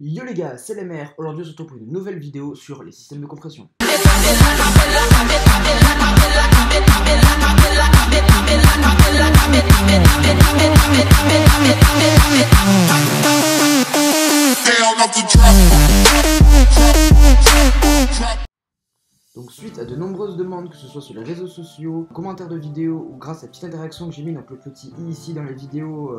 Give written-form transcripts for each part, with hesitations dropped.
Yo les gars, c'est LMR. Aujourd'hui on se retrouve pour une nouvelle vidéo sur les systèmes de compression. Donc suite à de nombreuses demandes, que ce soit sur les réseaux sociaux, commentaires de vidéos ou grâce à la petite interaction que j'ai mis, donc le petit i ici dans les vidéos,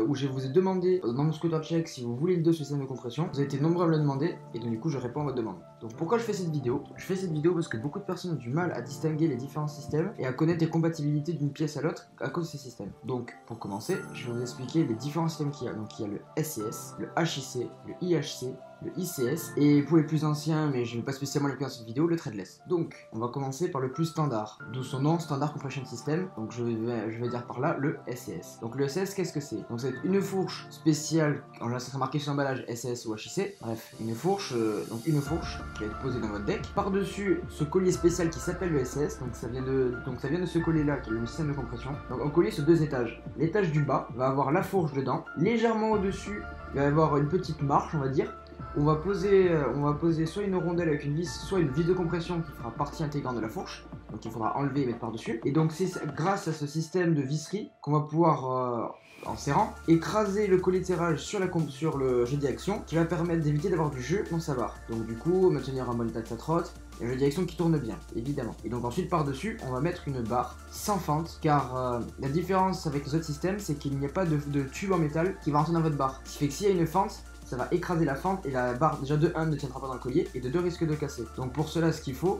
où je vous ai demandé dans mon scooter check si vous voulez une vidéo sur le système de compression, vous avez été nombreux à me le demander et donc du coup je réponds à votre demande. Donc pourquoi je fais cette vidéo? Je fais cette vidéo parce que beaucoup de personnes ont du mal à distinguer les différents systèmes et à connaître les compatibilités d'une pièce à l'autre à cause de ces systèmes. Donc pour commencer, je vais vous expliquer les différents systèmes qu'il y a. Donc il y a le SCS, le HIC, le IHC, le ICS, et pour les plus anciens, mais je ne vais pas spécialement les faire dans cette vidéo, le threadless. Donc, on va commencer par le plus standard, d'où son nom, Standard Compression System, donc je vais dire par là le SCS. Donc le SCS, qu'est-ce que c'est? Donc c'est une fourche spéciale, alors là ça sera marqué sur l'emballage SCS ou HIC, bref, une fourche qui va être posée dans votre deck. Par-dessus, ce collier spécial qui s'appelle le SCS, donc ça vient de ce collier-là, qui est le système de compression. Donc un collier sur deux étages. L'étage du bas va avoir la fourche dedans, légèrement au-dessus, il va y avoir une petite marche, on va dire. On va poser soit une rondelle avec une vis, soit une vis de compression qui fera partie intégrante de la fourche. Donc il faudra enlever et mettre par-dessus. Et donc c'est grâce à ce système de visserie qu'on va pouvoir, en serrant, écraser le collier de serrage sur le jeu d'action qui va permettre d'éviter d'avoir du jeu dans sa barre. Donc du coup, maintenir un bon état de sa trotte, et le jeu d'action qui tourne bien, évidemment. Et donc ensuite par-dessus, on va mettre une barre sans fente, car la différence avec les autres systèmes, c'est qu'il n'y a pas de tube en métal qui va rentrer dans votre barre. Ce qui fait que s'il y a une fente, ça va écraser la fente et la barre déjà de 1 ne tiendra pas dans le collier et de 2 risque de casser. Donc pour cela ce qu'il faut,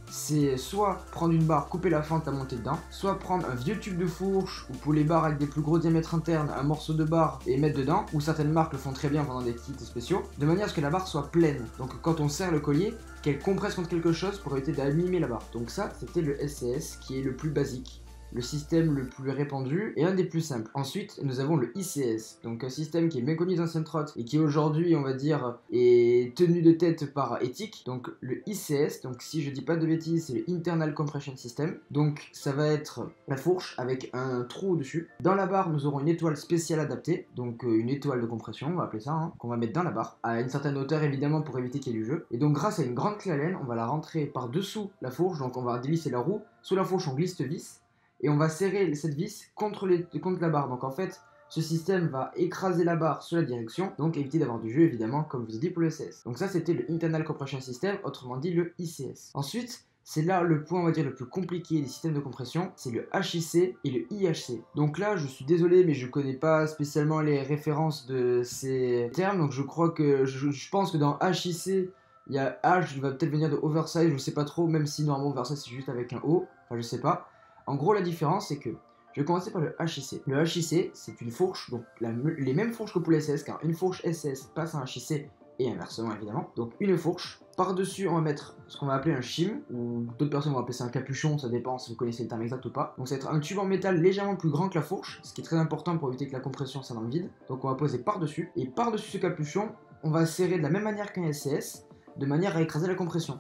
c'est soit prendre une barre, couper la fente à monter dedans, soit prendre un vieux tube de fourche ou pour les barres avec des plus gros diamètres internes, un morceau de barre et mettre dedans, ou certaines marques le font très bien pendant des kits spéciaux, de manière à ce que la barre soit pleine. Donc quand on serre le collier, qu'elle compresse contre quelque chose pour éviter d'abîmer la barre. Donc ça c'était le SCS qui est le plus basique, le système le plus répandu et un des plus simples. Ensuite, nous avons le ICS, donc un système qui est méconnu des anciennes trottes et qui aujourd'hui, on va dire, est tenu de tête par éthique. Donc le ICS, donc si je dis pas de bêtises, c'est le Internal Compression System. Donc ça va être la fourche avec un trou au-dessus. Dans la barre, nous aurons une étoile spéciale adaptée, donc une étoile de compression, on va appeler ça, qu'on va mettre dans la barre, à une certaine hauteur évidemment pour éviter qu'il y ait du jeu. Et donc grâce à une grande clé Allen, on va la rentrer par-dessous la fourche, donc on va dévisser la roue. Sous la fourche, on glisse vis. Et on va serrer cette vis contre la barre. Donc en fait, ce système va écraser la barre sur la direction, donc éviter d'avoir du jeu évidemment, comme je vous ai dit pour le CS. Donc ça c'était le Internal Compression System, autrement dit le ICS. Ensuite, c'est là le point on va dire le plus compliqué des systèmes de compression, c'est le HIC et le IHC. Donc là je suis désolé mais je connais pas spécialement les références de ces termes, donc je crois que, je pense que dans HIC, il y a H qui va peut-être venir de oversize, je sais pas trop, même si normalement oversize c'est juste avec un O, enfin je sais pas. En gros, la différence, c'est que je vais commencer par le HIC. Le HIC, c'est une fourche, donc les mêmes fourches que pour les SCS, car une fourche SCS passe à un HIC et inversement évidemment. Donc une fourche. Par-dessus, on va mettre ce qu'on va appeler un shim, ou d'autres personnes vont appeler ça un capuchon, ça dépend si vous connaissez le terme exact ou pas. Donc ça va être un tube en métal légèrement plus grand que la fourche, ce qui est très important pour éviter que la compression soit dans le vide. Donc on va poser par-dessus, et par-dessus ce capuchon, on va serrer de la même manière qu'un SCS, de manière à écraser la compression.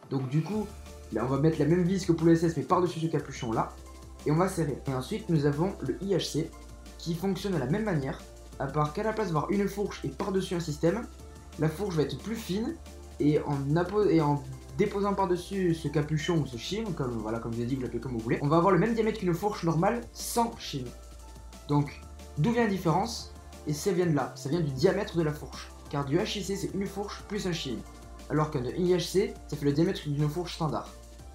Donc du coup, là, on va mettre la même vis que pour le SS mais par-dessus ce capuchon là et on va serrer. Et ensuite nous avons le IHC qui fonctionne de la même manière, à part qu'à la place d'avoir une fourche et par-dessus un système, la fourche va être plus fine et en déposant par-dessus ce capuchon ou ce shim, comme je vous ai dit, vous l'appelez comme vous voulez, on va avoir le même diamètre qu'une fourche normale sans shim. Donc d'où vient la différence? Et ça vient de là, ça vient du diamètre de la fourche, car du HIC c'est une fourche plus un shim, alors qu'un IHC, ça fait le diamètre d'une fourche standard.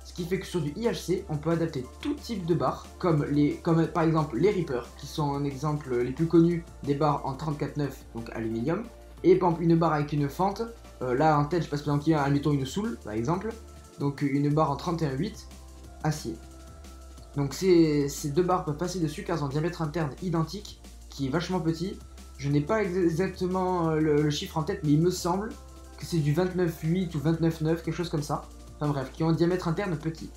Ce qui fait que sur du IHC, on peut adapter tout type de barres, comme par exemple les Reaper, qui sont un exemple les plus connus des barres en 34,9, donc aluminium, et par exemple une barre avec une fente, là en tête je passe par exemple admettons une soule par exemple, donc une barre en 31,8, acier. Donc ces deux barres peuvent passer dessus car elles ont un diamètre interne identique, qui est vachement petit. Je n'ai pas exactement le chiffre en tête, mais il me semble que c'est du 29,8 ou 29,9, quelque chose comme ça. Enfin bref, qui ont un diamètre interne petit.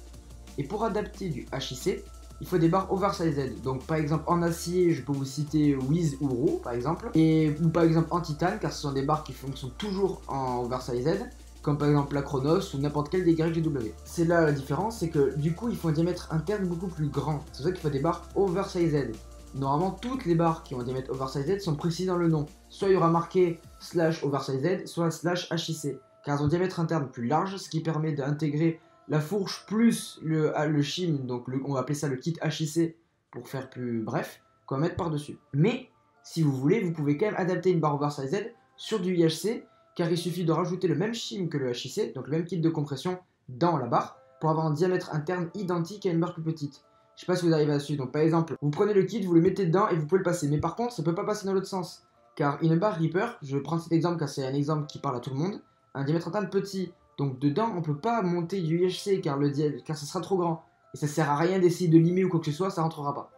Et pour adapter du HIC, il faut des barres oversized. Donc par exemple en acier, je peux vous citer Wiz ou Ro par exemple. Ou par exemple en titane, car ce sont des barres qui fonctionnent toujours en oversized. Comme par exemple la Chronos ou n'importe quelle des YGW. C'est là la différence, c'est que du coup il faut un diamètre interne beaucoup plus grand. C'est pour ça qu'il faut des barres oversized. normalement toutes les barres qui ont un diamètre oversized sont précises dans le nom. Soit il y aura marqué /oversized, soit /HIC, car elles ont un diamètre interne plus large, ce qui permet d'intégrer la fourche plus le shim, donc on va appeler ça le kit HIC pour faire plus bref, qu'on va mettre par-dessus. Mais si vous voulez, vous pouvez quand même adapter une barre oversized sur du IHC, car il suffit de rajouter le même shim que le HIC, donc le même kit de compression dans la barre, pour avoir un diamètre interne identique à une barre plus petite. Je sais pas si vous arrivez à suivre. Donc par exemple, vous prenez le kit, vous le mettez dedans et vous pouvez le passer. Mais par contre, ça peut pas passer dans l'autre sens. Car une barre Reaper, je prends cet exemple car c'est un exemple qui parle à tout le monde, a un diamètre interne petit. Donc dedans, on peut pas monter du IHC car ça sera trop grand. Et ça sert à rien d'essayer de limer ou quoi que ce soit, ça rentrera pas.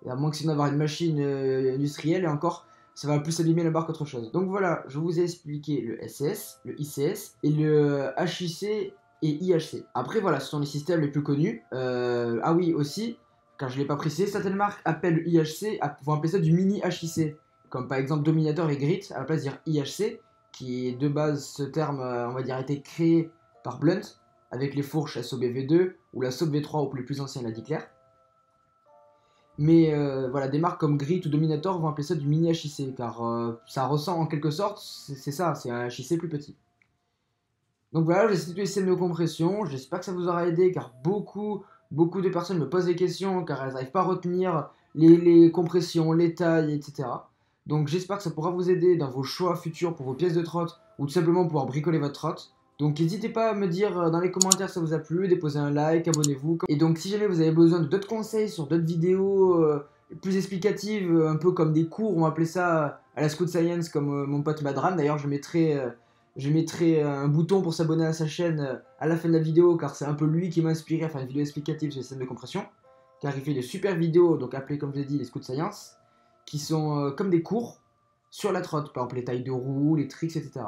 Et à moins que c'est d'avoir une machine industrielle et encore, ça va plus abîmer la barre qu'autre chose. Donc voilà, je vous ai expliqué le SCS, le ICS et le HIC et IHC. Après voilà, ce sont les systèmes les plus connus. Ah oui, aussi, car je ne l'ai pas précisé, certaines marques appellent le IHC, vont appeler ça du mini HIC. Comme par exemple Dominator et Grit, à la place de dire IHC, qui est de base, ce terme, on va dire, a été créé par Blunt, avec les fourches SOB V2 ou la SOB V3 ou plus ancien l'a dit Claire. Mais voilà, des marques comme Grit ou Dominator vont appeler ça du mini HIC, car ça ressemble en quelque sorte, c'est ça, c'est un HIC plus petit. Donc voilà, j'ai cité le système de compression, j'espère que ça vous aura aidé, car beaucoup de personnes me posent des questions, car elles n'arrivent pas à retenir les compressions, les tailles, etc. Donc j'espère que ça pourra vous aider dans vos choix futurs pour vos pièces de trotte, ou tout simplement pouvoir bricoler votre trotte. Donc n'hésitez pas à me dire dans les commentaires si ça vous a plu, déposez un like, abonnez-vous. Et donc si jamais vous avez besoin d'autres conseils sur d'autres vidéos plus explicatives, un peu comme des cours, on va appeler ça à la Scout Science comme mon pote Madran. D'ailleurs je mettrai un bouton pour s'abonner à sa chaîne à la fin de la vidéo, car c'est un peu lui qui m'a inspiré à faire une vidéo explicative sur les systèmes de compression. Car il fait de super vidéos, donc appelées comme je l'ai dit les Scout Science, qui sont comme des cours sur la trotte, par exemple les tailles de roues, les tricks, etc.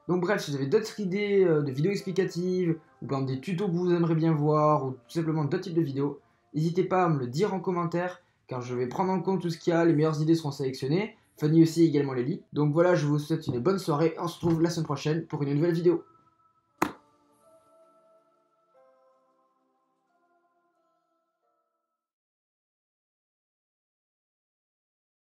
Donc bref, si vous avez d'autres idées de vidéos explicatives, ou par exemple des tutos que vous aimeriez bien voir, ou tout simplement d'autres types de vidéos, n'hésitez pas à me le dire en commentaire, car je vais prendre en compte tout ce qu'il y a, les meilleures idées seront sélectionnées. Fanny aussi également les lit. Donc voilà, je vous souhaite une bonne soirée, on se retrouve la semaine prochaine pour une nouvelle vidéo.